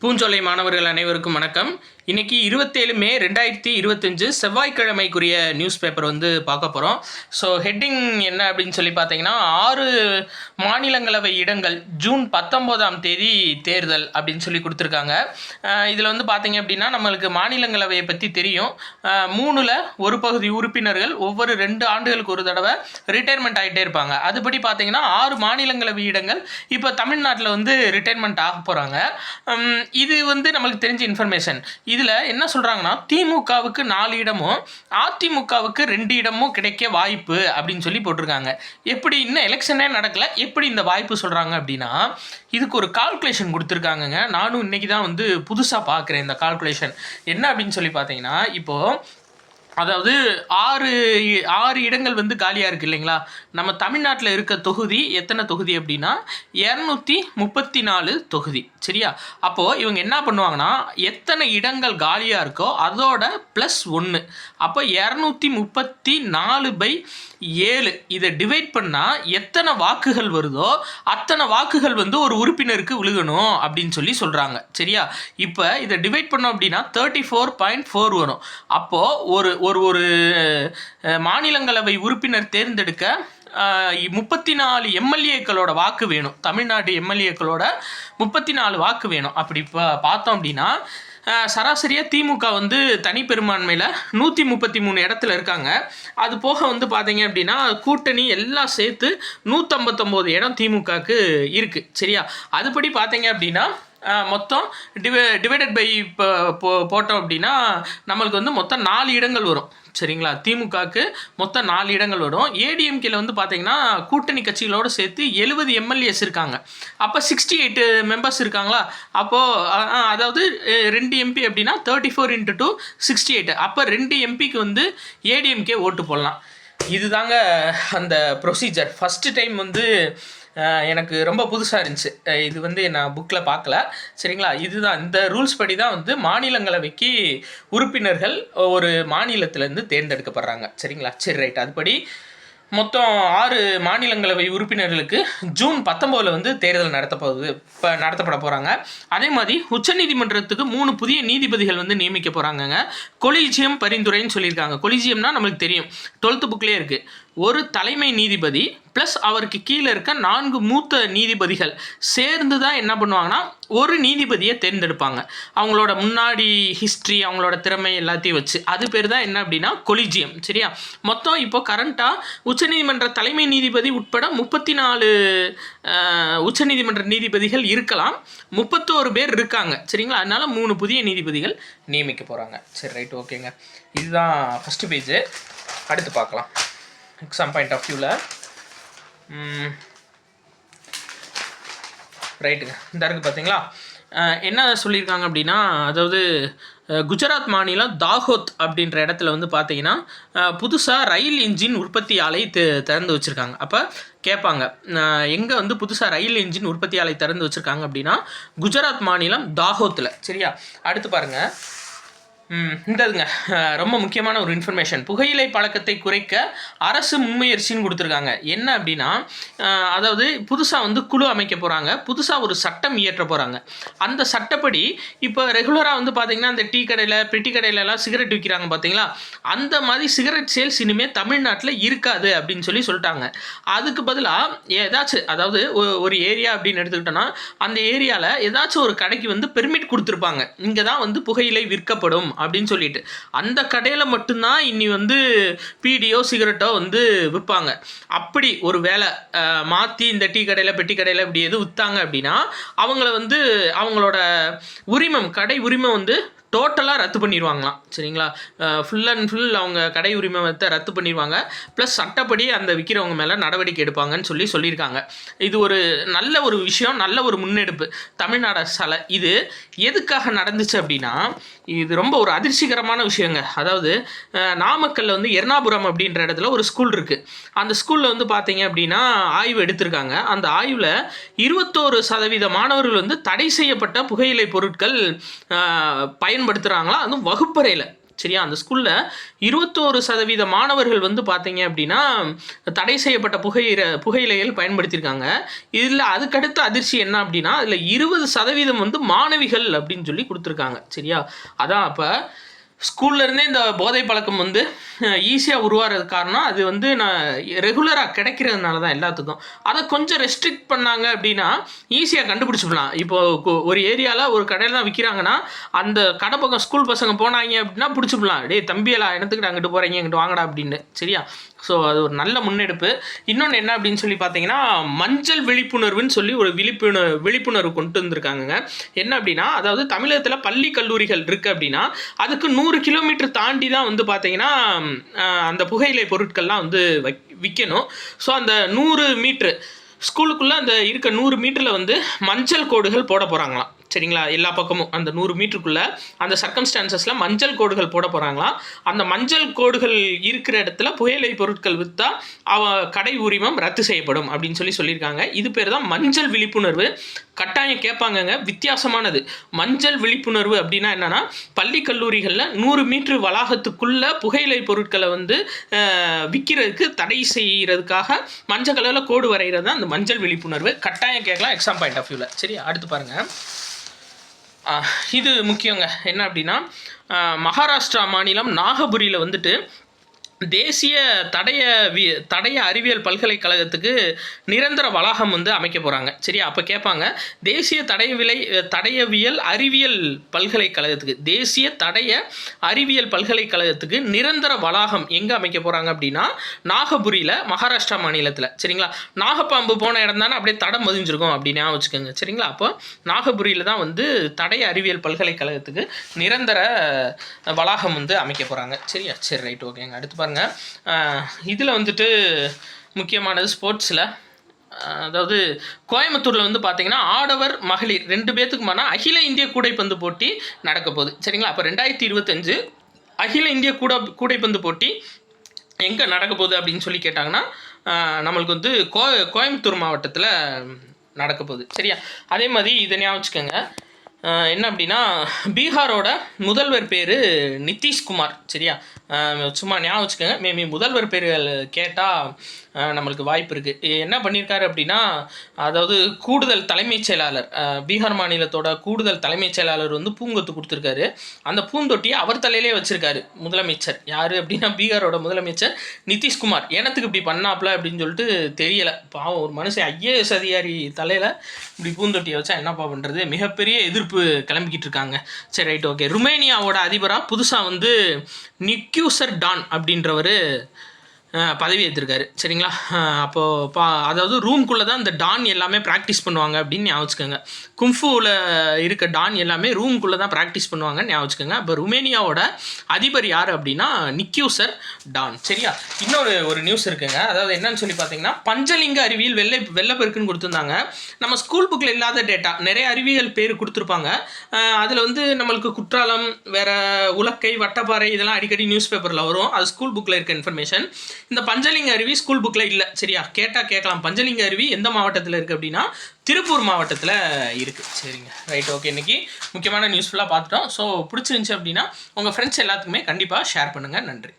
பூஞ்சோலை மாணவர்கள் அனைவருக்கும் வணக்கம். இன்னைக்கு 27 மே 2025 செவ்வாய்க்கிழமைக்குரிய நியூஸ் பேப்பர் பார்க்க போகிறோம். ஸோ ஹெட்டிங் என்ன அப்படின்னு சொல்லி பார்த்தீங்கன்னா, 6 மாநிலங்களவை இடங்கள் ஜூன் 19ஆம் தேதி தேர்தல் அப்படின்னு சொல்லி கொடுத்துருக்காங்க. இதில் பார்த்தீங்க அப்படின்னா நம்மளுக்கு மாநிலங்களவையை பற்றி தெரியும். 3ல் ஒரு பகுதி உறுப்பினர்கள் ஒவ்வொரு 2 ஆண்டுகளுக்கு ஒரு தடவை ரிட்டையர்மெண்ட் ஆகிட்டே இருப்பாங்க. அதுபடி பார்த்தீங்கன்னா 6 மாநிலங்களவை இடங்கள் இப்போ தமிழ்நாட்டில் ரிட்டையர்மெண்ட் ஆக போகிறாங்க. இது நம்மளுக்கு தெரிஞ்ச இன்ஃபர்மேஷன். இதில் என்ன சொல்கிறாங்கன்னா, திமுகவுக்கு 4 இடமும் அதிமுகவுக்கு 2 இடமும் கிடைக்க வாய்ப்பு அப்படின்னு சொல்லி போட்டிருக்காங்க. எப்படி இன்னும் எலெக்ஷனே நடக்கலை, எப்படி இந்த வாய்ப்பு சொல்கிறாங்க அப்படின்னா, இதுக்கு ஒரு கால்குலேஷன் கொடுத்துருக்காங்கங்க. நானும் இன்றைக்கி தான் புதுசாக பார்க்குறேன் இந்த கால்குலேஷன். என்ன அப்படின்னு சொல்லி பார்த்தீங்கன்னா, இப்போது அதாவது 6 இடங்கள் காலியாக இருக்குது இல்லைங்களா. நம்ம தமிழ்நாட்டில் இருக்க தொகுதி எத்தனை தொகுதி அப்படின்னா 234 தொகுதி. சரியா? அப்போது இவங்க என்ன பண்ணுவாங்கன்னா, எத்தனை இடங்கள் காலியாக இருக்கோ அதோட +1. அப்போ 234/7 இதை டிவைட் பண்ணால் எத்தனை வாக்குகள் வருதோ அத்தனை வாக்குகள் ஒரு உறுப்பினருக்கு விழுகணும் அப்படின்னு சொல்லி சொல்கிறாங்க. சரியா? இப்போ இதை டிவைட் பண்ணோம் அப்படின்னா 34.4 வரும். அப்போது ஒரு மாநிலங்களவை உறுப்பினர் தேர்ந்தெடுக்க 34 எம்எல்ஏக்களோட வாக்கு வேணும். தமிழ்நாட்டு எம்எல்ஏக்களோட 34 வாக்கு வேணும். அப்படி பார்த்தோம் அப்படின்னா சராசரியாக திமுக தனிப்பெரும்பான்மையில் 133 இடத்துல இருக்காங்க. அது போக பார்த்தீங்க அப்படின்னா கூட்டணி எல்லாம் சேர்த்து 159 இடம் திமுகவுக்கு இருக்குது. சரியா? அதுபடி பார்த்தீங்க அப்படின்னா மொத்தம் டிவைடட் பை போட்டோம் அப்படின்னா நம்மளுக்கு மொத்தம் 4 இடங்கள் வரும். சரிங்களா? திமுகவுக்கு மொத்தம் 4 இடங்கள் வரும். ஏடிஎம்கேல பார்த்தீங்கன்னா கூட்டணி கட்சிகளோடு சேர்த்து 70 எம்எல்ஏஸ் இருக்காங்க. அப்போ 68 மெம்பர்ஸ் இருக்காங்களா. அப்போது அதாவது 2 எம்பி அப்படின்னா 34 × 2 68. அப்போ 2 எம்பிக்கு ஏடிஎம்கே ஓட்டு போடலாம். இதுதாங்க அந்த ப்ரொசீஜர். ஃபஸ்ட்டு டைம் எனக்கு ரொம்ப புதுசாக இருந்துச்சு. இது நான் புக்கில் பார்க்கல. சரிங்களா? இதுதான் இந்த ரூல்ஸ் படி தான் மாநிலங்களவைக்கு உறுப்பினர்கள் ஒரு மாநிலத்திலேருந்து தேர்ந்தெடுக்கப்படுறாங்க. சரிங்களா? சரி, ரைட். அதுபடி மொத்தம் 6 மாநிலங்களவை உறுப்பினர்களுக்கு ஜூன் 19 தேர்தல் நடத்தப்பட போகிறாங்க. அதே மாதிரி உச்சநீதிமன்றத்துக்கு 3 புதிய நீதிபதிகள் நியமிக்க போகிறாங்கங்க. கொலீஜியம் பரிந்துரைன்னு சொல்லியிருக்காங்க. கொலீஜியம்னா நம்மளுக்கு தெரியும், 12th புக்லேயே இருக்குது. ஒரு தலைமை நீதிபதி ப்ளஸ் அவருக்கு கீழே இருக்க 4 மூத்த நீதிபதிகள் சேர்ந்து தான் என்ன பண்ணுவாங்கன்னா ஒரு நீதிபதியை தேர்ந்தெடுப்பாங்க. அவங்களோட முன்னாடி ஹிஸ்ட்ரி, அவங்களோட திறமை எல்லாத்தையும் வச்சு. அது பேர் தான் என்ன அப்படின்னா கொலீஜியம். சரியா? மொத்தம் இப்போ கரண்ட்டாக உச்சநீதிமன்ற தலைமை நீதிபதி உட்பட 34 உச்சநீதிமன்ற நீதிபதிகள் இருக்கலாம். 31 பேர் இருக்காங்க. சரிங்களா? அதனால் 3 புதிய நீதிபதிகள் நியமிக்க போகிறாங்க. சரி, ரைட், ஓகேங்க. இதுதான் ஃபஸ்ட்டு பேஜு. அடுத்து பார்க்கலாம். எக்ஸாம் பாயிண்ட் ஆஃப் வியூவில் ரைட்டுங்க. இந்த இருக்குது பார்த்தீங்களா? என்ன சொல்லியிருக்காங்க அப்படின்னா, அதாவது குஜராத் மாநிலம் தாகோத் அப்படின்ற இடத்துல பார்த்தீங்கன்னா புதுசாக ரயில் இன்ஜின் உற்பத்தி ஆலை திறந்து வச்சுருக்காங்க. அப்போ கேட்பாங்க, எங்கே புதுசாக ரயில் இன்ஜின் உற்பத்தி ஆலை திறந்து வச்சுருக்காங்க அப்படின்னா குஜராத் மாநிலம் தாகோத்தில். சரியா? அடுத்து பாருங்கள். இந்ததுங்க ரொம்ப முக்கியமான ஒரு இன்ஃபர்மேஷன். புகையிலை பழக்கத்தை குறைக்க அரசு முன்முயற்சின்னு கொடுத்துருக்காங்க. என்ன அப்படின்னா, அதாவது புதுசாக குழு அமைக்க போகிறாங்க. புதுசாக ஒரு சட்டம் இயற்ற போகிறாங்க. அந்த சட்டப்படி இப்போ ரெகுலராக பார்த்தீங்கன்னா அந்த டீ கடையில், பெட்டி கடையிலலாம் சிகரெட் விற்கிறாங்க பார்த்தீங்களா, அந்த மாதிரி சிகரெட் சேல்ஸ் இனிமேல் தமிழ்நாட்டில் இருக்காது அப்படின்னு சொல்லிட்டாங்க. அதுக்கு பதிலாக ஏதாச்சும், அதாவது ஒரு ஏரியா அப்படின்னு எடுத்துக்கிட்டோன்னா அந்த ஏரியாவில் ஏதாச்சும் ஒரு கடைக்கு பெர்மிட் கொடுத்துருப்பாங்க. இங்கே தான் புகையிலை விற்கப்படும் அப்படின்னு சொல்லிட்டு அந்த கடையில் மட்டும்தான் இனி பீடியோ சிகரெட்டோ விற்பாங்க. அப்படி ஒரு வேலை மாற்றி இந்த டீ கடையில், பெட்டி கடையில் இப்படி எது விற்றாங்க அப்படின்னா அவங்கள அவங்களோட உரிமம், கடை உரிமம் டோட்டலாக ரத்து பண்ணிடுவாங்களாம். சரிங்களா? ஃபுல் அண்ட் ஃபுல் அவங்க கடை உரிமத்தை ரத்து பண்ணிடுவாங்க. ப்ளஸ் சட்டப்படி அந்த விற்கிறவங்க மேலே நடவடிக்கை எடுப்பாங்கன்னு சொல்லியிருக்காங்க. இது ஒரு நல்ல ஒரு விஷயம், நல்ல ஒரு முன்னெடுப்பு தமிழ்நாடு அரசால். இது எதுக்காக நடந்துச்சு அப்படின்னா, இது ரொம்ப ஒரு அதிர்ச்சிகரமான விஷயங்க. அதாவது நாமக்கல்லில் எர்ணாபுரம் அப்படின்ற இடத்துல ஒரு ஸ்கூல் இருக்குது. அந்த ஸ்கூலில் பார்த்தீங்க அப்படின்னா ஆய்வு எடுத்திருக்காங்க. அந்த ஆய்வில் 21% மாணவர்கள் தடை செய்யப்பட்ட புகையிலை பொருட்கள் பயன்படுத்துகிறாங்களா, அதுவும் வகுப்பறையில். சரியா. அந்த ஸ்கூலில் 21% மாணவர்கள் வந்து பார்த்தீங்க அப்படின்னா தடை செய்யப்பட்ட புகையிலைகள் பயன்படுத்தியிருக்காங்க. இதில் அதுக்கடுத்த அதிர்ச்சி என்ன அப்படின்னா, அதில் 20% வந்து மாணவிகள் அப்படின்னு சொல்லி கொடுத்துருக்காங்க. சரியா. அதான் அப்போ ஸ்கூல்லேருந்தே இந்த போதை பழக்கம் வந்து ஈஸியாக உருவாகிறதுக்கு காரணம் அது வந்து நான் ரெகுலராக கிடைக்கிறதுனால தான் எல்லாத்துக்கும். அதை கொஞ்சம் ரெஸ்ட்ரிக்ட் பண்ணாங்க அப்படின்னா ஈஸியாக கண்டுபிடிச்சிடலாம். இப்போது ஒரு ஏரியாவில் ஒரு கடையில் தான் விற்கிறாங்கன்னா அந்த கடை பக்கம் ஸ்கூல் பசங்க போனாங்க அப்படின்னா பிடிச்சிடலாம். டே தம்பியெல்லாம் இடத்துக்கிட்ட அங்கிட்டு போகிறீங்க இங்கிட்டு வாங்கடா அப்படின்னு. சரியா. ஸோ அது ஒரு நல்ல முன்னெடுப்பு. இன்னொன்று என்ன அப்படின்னு சொல்லி பார்த்தீங்கன்னா, மஞ்சள் விழிப்புணர்வுன்னு சொல்லி ஒரு விழிப்புணர்வு கொண்டு வந்திருக்காங்க. என்ன அப்படின்னா, அதாவது தமிழகத்தில் பள்ளி கல்லூரிகள் இருக்குது அப்படின்னா அதுக்கு 100 கிலோமீட்டர் தாண்டி தான் வந்து பார்த்தீங்கன்னா அந்த புகையிலை பொருட்கள்லாம் வந்து விற்கணும். ஸோ அந்த 100 மீட்ரு ஸ்கூலுக்குள்ளே அந்த இருக்க 100 மீட்டரில் வந்து மஞ்சள் கோடுகள் போட போகிறாங்களாம். சரிங்களா. எல்லா பக்கமும் அந்த 100 மீட்டருக்குள்ளே அந்த சர்க்கம்ஸ்டான்சஸில் மஞ்சள் கோடுகள் போட போகிறாங்களாம். அந்த மஞ்சள் கோடுகள் இருக்கிற இடத்துல புகையிலை பொருட்கள் விற்றா கடை உரிமம் ரத்து செய்யப்படும் அப்படின்னு சொல்லியிருக்காங்க. இது பேர் தான் மஞ்சள் விழிப்புணர்வு. கட்டாயம் கேட்பாங்கங்க, வித்தியாசமானது. மஞ்சள் விழிப்புணர்வு அப்படின்னா என்னென்னா, பள்ளி கல்லூரிகளில் 100 மீட்டர் வளாகத்துக்குள்ளே புகையிலை பொருட்களை வந்து விற்கிறதுக்கு தடை செய்கிறதுக்காக மஞ்சள் கலரில் கோடு வரைகிறது தான் அந்த மஞ்சள் விழிப்புணர்வு. கட்டாயம் கேட்கலாம் எக்ஸாம் பாயிண்ட் ஆஃப் வியூவில். சரி, அடுத்து பாருங்கள். இது முக்கியங்க. என்ன அப்படின்னா, மகாராஷ்டிரா மாநிலம் நாகபுரியில் வந்துட்டு தேசிய தடய அறிவியல் பல்கலைக்கழகத்துக்கு நிரந்தர வளாகம் வந்து அமைக்க போகிறாங்க. சரியா. அப்போ கேட்பாங்க, தேசிய தடயவியல் அறிவியல் பல்கலைக்கழகத்துக்கு தேசிய தடய அறிவியல் பல்கலைக்கழகத்துக்கு நிரந்தர வளாகம் எங்கே அமைக்க போகிறாங்க அப்படின்னா நாகபுரியில், மகாராஷ்டிரா மாநிலத்தில். சரிங்களா. நாகப்பாம்பு போன இடம் தானே அப்படியே தடம் பதிஞ்சிருக்கும் அப்படின்னு வச்சுக்கோங்க. சரிங்களா. அப்போ நாகபுரியில் தான் வந்து தடய அறிவியல் பல்கலைக்கழகத்துக்கு நிரந்தர வளாகம் வந்து அமைக்க போகிறாங்க. சரியா. சரி, ரைட், ஓகேங்க. அடுத்து பாருங்கள். இதில் வந்துட்டு முக்கியமானது ஸ்போர்ட்ஸில், அதாவது கோயம்புத்தூரில் வந்து பார்த்தீங்கன்னா ஆடவர் மகளிர் 2 பேத்துக்குமான அகில இந்திய கூடைப்பந்து போட்டி நடக்க போகுது. சரிங்களா. அப்போ 2025 அகில இந்திய கூடைப்பந்து போட்டி எங்கே நடக்க போகுது அப்படின்னு சொல்லி கேட்டாங்கன்னா நம்மளுக்கு வந்து கோயம்புத்தூர் மாவட்டத்தில் நடக்க போகுது. சரியா. அதே மாதிரி இதை ஞாபகம் வச்சுக்கோங்க. என்ன அப்படின்னா, பீகாரோட முதல்வர் பேர் நிதிஷ்குமார். சரியா. சும்மா ஞாபகம் வச்சுக்கோங்க. மேபி முதல்வர் பேர்கள் கேட்டால் நம்மளுக்கு வாய்ப்பு இருக்குது. என்ன பண்ணியிருக்காரு அப்படின்னா, அதாவது கூடுதல் தலைமைச் செயலாளர், பீகார் மாநிலத்தோட கூடுதல் தலைமைச் செயலாளர் வந்து பூங்கொத்து கொடுத்துருக்காரு. அந்த பூந்தொட்டியை அவர் தலையிலே வச்சுருக்காரு முதலமைச்சர். யார் அப்படின்னா பீகாரோட முதலமைச்சர் நிதிஷ்குமார். எனத்துக்கு இப்படி பண்ணாப்ல அப்படின்னு சொல்லிட்டு தெரியலை. பாவம், ஒரு மனுஷன் IAS அதிகாரி தலையில் இப்படி பூந்தொட்டியை வச்சா என்னப்பா பண்ணுறது. மிகப்பெரிய எதிர்ப்பு கிளம்பிக்கிட்டு இருக்காங்க. சரி, ரைட், ஓகே. ருமேனியாவோட அதிபராக புதுசாக வந்து நிக்யூசர் டான் அப்படின்றவர் பதவி ஏற்றிருக்காரு. சரிங்களா. அப்போது அதாவது ரூம்குள்ளே தான் இந்த டான் எல்லாமே ப்ராக்டிஸ் பண்ணுவாங்க அப்படின்னு ஞாபகம் வச்சுக்கோங்க. கும்ஃபுவில் இருக்க டான் எல்லாமே ரூம்குள்ளே தான் ப்ராக்டிஸ் பண்ணுவாங்கன்னு ஞாபகம் வச்சுக்கோங்க. அப்போ ருமேனியாவோட அதிபர் யார் அப்படின்னா நிக்யூசர் டான். சரியா. ஒரு நியூஸ் இருக்குங்க. அதாவது என்னன்னு சொல்லி பார்த்தீங்கன்னா, பஞ்சலிங்க அறிவியல் வெள்ளப்பெருக்குன்னு கொடுத்துருந்தாங்க. நம்ம ஸ்கூல் புக்கில் இல்லாத டேட்டா, நிறைய அறிவியல் பேர் கொடுத்துருப்பாங்க. அதில் வந்து நம்மளுக்கு குற்றாலம், வேறு உலக்கை, வட்டப்பாறை இதெல்லாம் அடிக்கடி நியூஸ் பேப்பரில் வரும். அது ஸ்கூல் புக்கில் இருக்க இன்ஃபர்மேஷன். இந்த பஞ்சலிங்க அருவி ஸ்கூல் புக்கில் இல்லை. சரியா. கேட்கலாம் பஞ்சலிங்க அருவி எந்த மாவட்டத்தில் இருக்குது அப்படின்னா திருப்பூர் மாவட்டத்தில் இருக்குது. சரிங்க, ரைட், ஓகே. இன்றைக்கி முக்கியமான நியூஸ்ஃபுல்லாக பார்த்துட்டோம். ஸோ பிடிச்சிருந்துச்சி அப்படின்னா உங்கள் ஃப்ரெண்ட்ஸ் எல்லாத்துக்குமே கண்டிப்பாக ஷேர் பண்ணுங்கள். நன்றி.